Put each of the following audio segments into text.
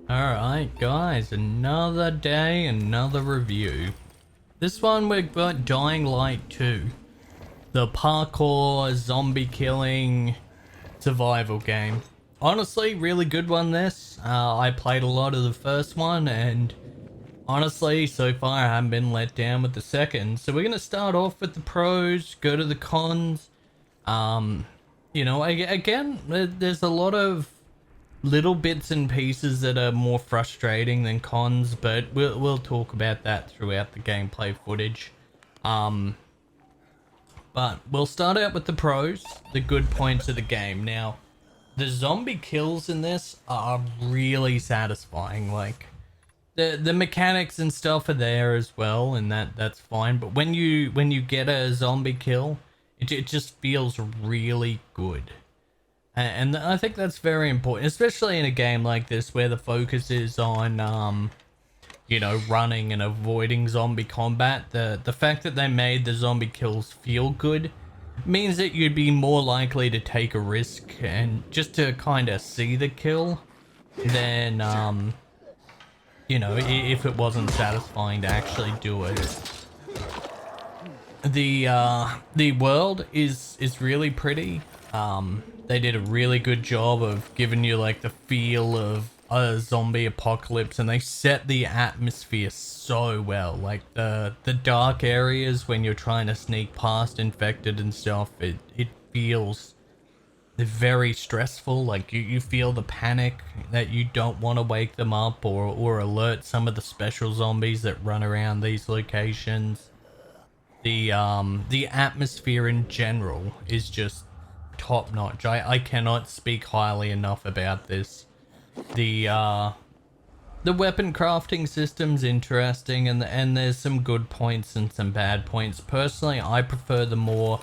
Alright guys, another day, another review. This one we've got Dying Light 2. The parkour, zombie killing, survival game. Honestly, really good one this. I played a lot of the first one and honestly, so far I haven't been let down with the second. So we're going to start off with the pros, go to the cons. Again, there's a lot of little bits and pieces that are more frustrating than cons, but we'll talk about that throughout the gameplay footage. But we'll start out with the pros, the good points of the game. Now, the zombie kills in this are really satisfying. Like the mechanics and stuff are there as well, and that's fine. But when you get a zombie kill, it just feels really good. And I think that's very important, especially in a game like this where the focus is on, running and avoiding zombie combat. The fact that they made the zombie kills feel good means that you'd be more likely to take a risk and just to kind of see the kill than, if it wasn't satisfying to actually do it. The world is really pretty. They did a really good job of giving you like the feel of a zombie apocalypse, and they set the atmosphere so well. Like the dark areas when you're trying to sneak past infected and stuff, it feels very stressful. Like you feel the panic that you don't want to wake them up or alert some of the special zombies that run around these locations. The atmosphere in general is just top notch. I cannot speak highly enough about this. The weapon crafting system's interesting, and there's some good points and some bad points. Personally, I prefer the more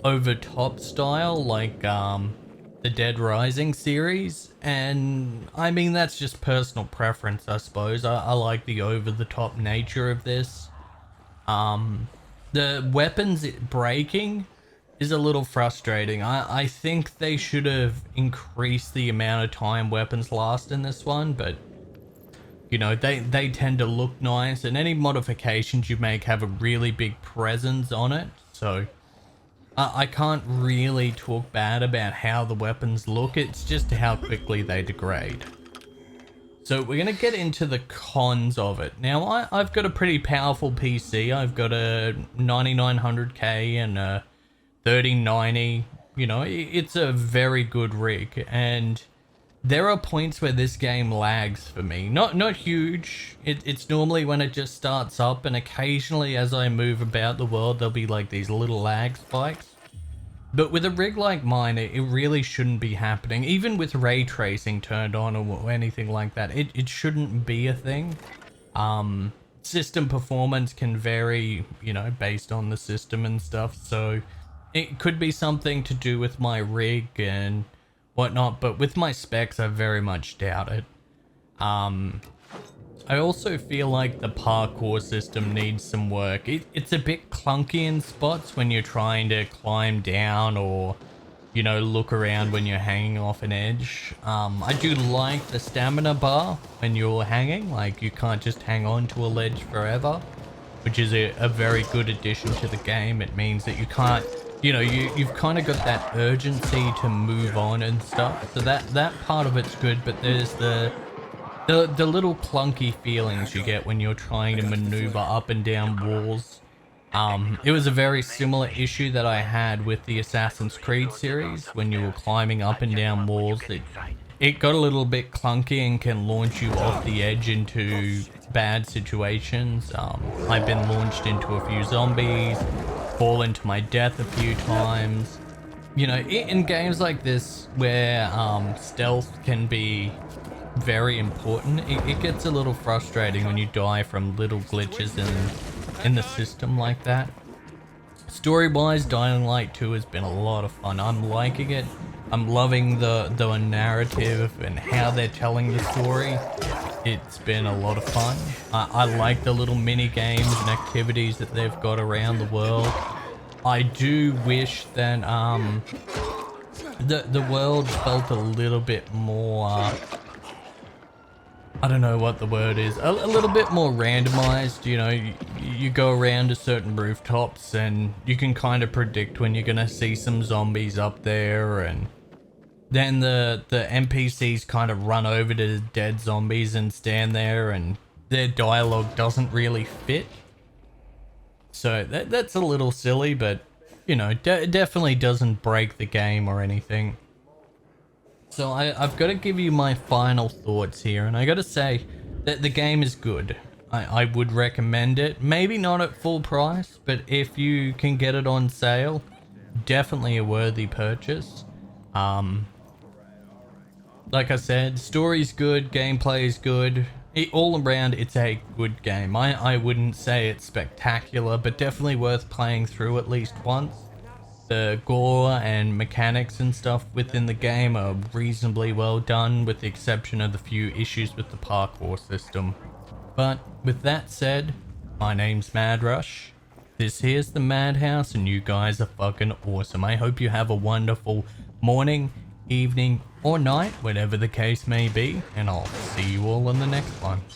over top style, like the Dead Rising series, and I mean that's just personal preference, I suppose. I like the over the top nature of this. The weapons breaking is a little frustrating. I think they should have increased the amount of time weapons last in this one, but they tend to look nice, and any modifications you make have a really big presence on it, so I can't really talk bad about how the weapons look. It's just how quickly they degrade. So we're going to get into the cons of it. Now, I've got a pretty powerful PC. I've got a 9900K and a 3090. It's a very good rig. And there are points where this game lags for me. Not huge. It's normally when it just starts up. And occasionally as I move about the world, there'll be like these little lag spikes. But with a rig like mine, it really shouldn't be happening. Even with ray tracing turned on or anything like that, it shouldn't be a thing. System performance can vary, based on the system and stuff. So it could be something to do with my rig and whatnot. But with my specs, I very much doubt it. I also feel like the parkour system needs some work. It's a bit clunky in spots when you're trying to climb down or, look around when you're hanging off an edge. I do like the stamina bar when you're hanging. Like, you can't just hang on to a ledge forever, which is a very good addition to the game. It means that you can't, you've kind of got that urgency to move on and stuff. So that part of it's good, but there's the little clunky feelings you get when you're trying to maneuver up and down walls. It was a very similar issue that I had with the Assassin's Creed series when you were climbing up and down walls. It got a little bit clunky and can launch you off the edge into bad situations. I've been launched into a few zombies, fallen to my death a few times. In games like this where stealth can be very important, it gets a little frustrating when you die from little glitches in the system like that. Story wise, Dying Light 2 has been a lot of fun. I'm liking it. I'm loving the narrative and how they're telling the story. It's been a lot of fun. I like the little mini games and activities that they've got around the world. I do wish that the world felt a little bit more I don't know what the word is, a little bit more randomized. You know, you go around to certain rooftops and you can kind of predict when you're gonna see some zombies up there, and then the NPCs kind of run over to dead zombies and stand there, and their dialogue doesn't really fit. So that's a little silly, but you know, definitely doesn't break the game or anything. So I've got to give you my final thoughts here, and I got to say that the game is good. I would recommend it. Maybe not at full price, but if you can get it on sale, definitely a worthy purchase. Like I said, story's good, gameplay is good. All around, it's a good game. I wouldn't say it's spectacular, but definitely worth playing through at least once. The gore and mechanics and stuff within the game are reasonably well done, with the exception of the few issues with the parkour system. But with that said, my name's Mad Rush. This here's the Madhouse, and you guys are fucking awesome. I hope you have a wonderful morning, evening, or night, whatever the case may be, and I'll see you all in the next one.